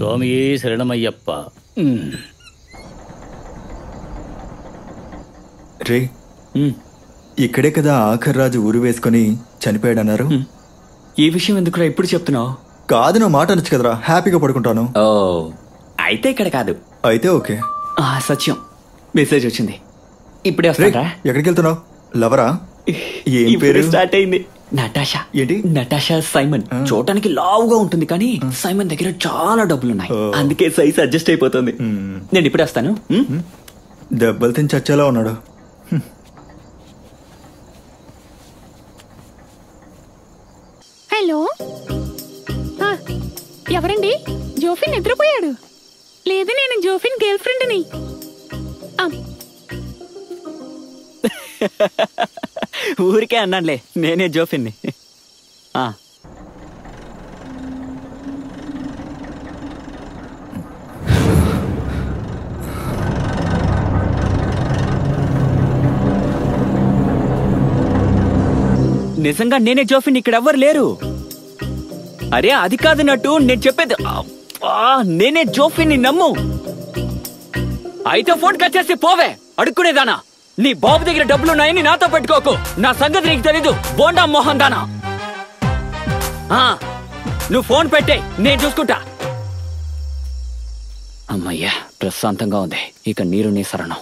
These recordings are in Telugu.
స్వామియే శరణమయ్యప్ప. రే, ఇక్కడే కదా ఆఖర్ రాజు ఊరు వేసుకుని చనిపోయాడన్నారు. ఈ విషయం ఎందుకురా ఇప్పుడు చెప్తున్నావు? కాదు, నా మాట అనొచ్చు కదరా, హ్యాపీగా పడుకుంటాను. ఓ, అయితే ఇక్కడ కాదు. అయితే ఓకే. సత్యం, మెసేజ్ వచ్చింది. ఇప్పుడే వస్తారా? ఎక్కడికి వెళ్తున్నావు? లవరా? ఏం పేరు? స్టార్ట్ అయింది. నటాషా. ఏంటి? Natasha Simon. చూడటానికి లావుగా ఉంటుంది కానీ సైమన్ దగ్గర చాలా డబ్బులున్నాయి, అందుకే సైజ్ అడ్జస్ట్ అయిపోతుంది. నేను ఇప్పుడే వస్తాను. దెబ్బలు తిని చచ్చేలా ఉన్నాడు. హలో, ఎవరండి? జోఫిన్ నిద్రపోయాడు. లేదు, నేను జోఫిన్ గర్ల్ ఫ్రెండ్ని. ఊరికే అన్నానులే, నేనే జోఫిన్ని. నిజంగా నేనే జోఫిన్, ఇక్కడ ఎవ్వరు లేరు. అరే అది కాదు నట్టు, నేను చెప్పేది నేనే జోఫిన్ని, నమ్ము. అయితే ఫోన్ కట్ చేసి పోవే, అడుక్కునేదానా. నీ బాబు దగ్గర డబ్బులున్నాయని నాతో పెట్టుకోకు, నా సంగతి నీకు తెలీదు. బోండా మోహన్ దానా, నువ్వు ఫోన్ పెట్టే, నేను చూసుకుంటా. అమ్మయ్యా, ప్రశాంతంగా ఉంది. ఇక నీరు నీ శరణం.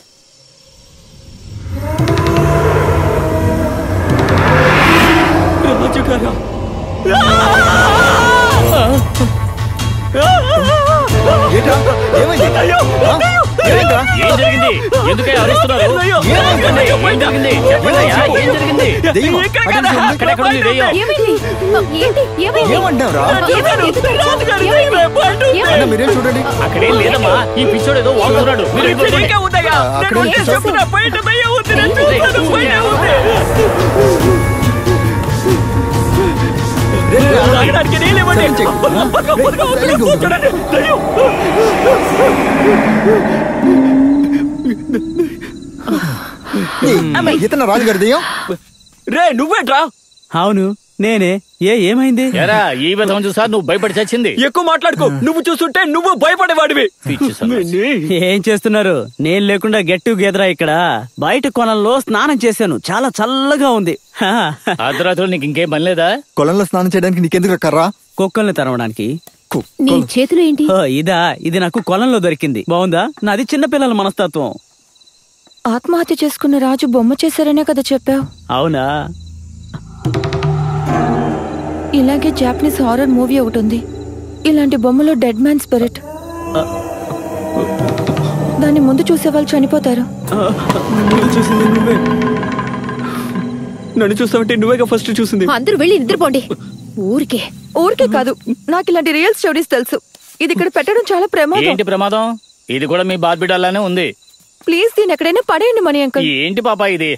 రాజుగారా, ఏం జరిగింది? ఎందుకై అరుస్తున్నారు? అక్కడేం లేదమ్మా, ఈ పిచ్చోడు ఏదో వాడుతున్నాడు. ఇతను రాజుగారి దెయ్యం. రే నువ్వేట్రా? అవును నేనే. ఏమైంది? ఈ విధం చూసా నువ్వు భయపడి చచ్చింది. ఎక్కువ మాట్లాడుకో, నువ్వు చూస్తుంటే నువ్వు భయపడేవాడివి. ఏం చేస్తున్నారు? నేను లేకుండా గెట్ టుగెదరా ఇక్కడ. బయట కొలంలో స్నానం చేశాను, చాలా చల్లగా ఉంది. అర్ధరాత్రులు నీకు ఇంకేం పని లేదా? కొలంలో స్నానం చేయడానికి నీకెందుకు కర్రా? కుక్కల్ని తరవడానికి. నీ చేతులు ఏంటి? ఇది నాకు కొలంలో దొరికింది. బాగుందా? నాది చిన్నపిల్లల మనస్తత్వం. ఆత్మహత్య చేసుకున్న రాజు బొమ్మ చేశారనే కదా చెప్పావు? అవునా? ఇలాగే జాపనీస్ హారర్ మూవీ ఒకటి ఉంది. ఇలాంటి బొమ్మలో డెడ్ మ్యాన్ స్పిరిట్. దాన్ని ముందు చూసే వాళ్ళు చనిపోతారు. నన్ను చూస్తావంటే నువ్వేగా ఫస్ట్ చూసింది. అందరూ వెళ్ళి నిద్రపోండి. ఊరికే కాదు, నాకు ఇలాంటి రియల్ స్టోరీస్ తెలుసు. ఇది ఇక్కడ పెట్టడం చాలా ప్రమాదం. ఏంటి ప్రమాదం? ఇది కూడా మీ బాద్బిడ్డలానే ఉంది. ప్లీజ్ దీన్ని ఎక్కడైనా పడేయండి మణి అంకుల్. ఏంటి పాపా ఇది?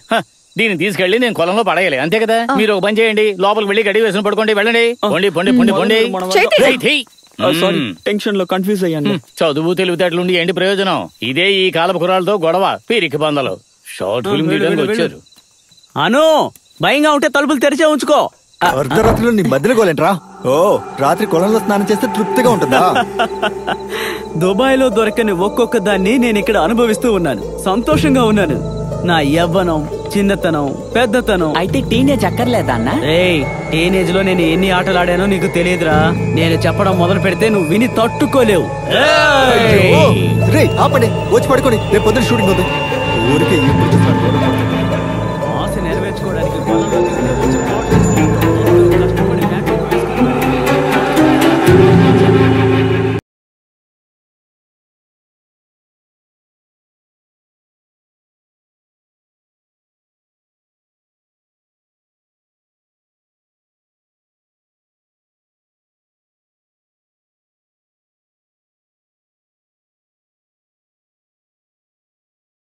దీన్ని తీసుకెళ్లి నేను కొలంలో పడేయాలి, అంతే కదా? మీరు ఒక పని చేయండి, లోపలికి వెళ్ళి గడి వేసుకుని పడుకోండి. వెళ్ళండి. టెన్షన్ లో కన్ఫ్యూజ్ అయ్యాను. చదువు తెలివితేటలుండి ఏంటి ప్రయోజనం? ఇదే ఈ కాలపు కురాలతో గొడవ, పీరికి బందలు. షార్ట్ ఫిల్మ్ తీయడానికి వచ్చారు. అను, భయంగా ఉంటే తలుపులు తెరిచే ఉంచుకో. అర్ధరాత్రిలో నీ మధ్యలోలేంట్రా? ఓ, రాత్రి కొలంలో స్నానం చేస్తే తృప్తిగా ఉంటుందా? దుబాయ్ లో దొరకని ఒక్కొక్క దాన్ని నేను ఇక్కడ అనుభవిస్తూ ఉన్నాను. సంతోషంగా ఉన్నాను. నా యవ్వనం, చిన్నతనం, పెద్దతనం. అయితే టీనేజ్ అక్కర్లేదా అన్న? టీనేజ్ లో నేను ఎన్ని ఆటలు ఆడానో నీకు తెలియదురా. నేను చెప్పడం మొదలు పెడితే నువ్వు విని తట్టుకోలేవు. ఆపండి, వచ్చి పడుకోండి. రేపు పొద్దున షూటింగ్ ఉంది. ఊరికే ఆశ నెరవేర్చుకోవడానికి